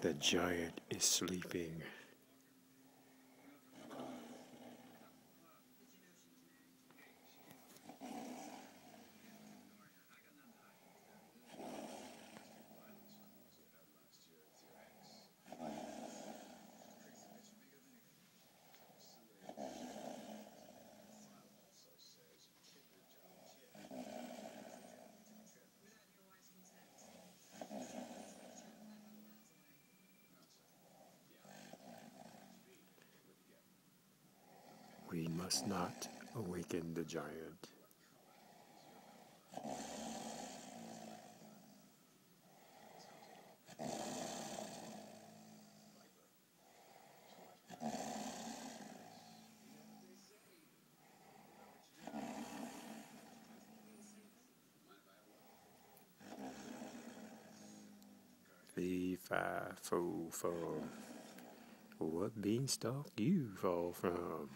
The giant is sleeping. We must not awaken the giant. Fee, fi, fo, fum. What beanstalk you fall from?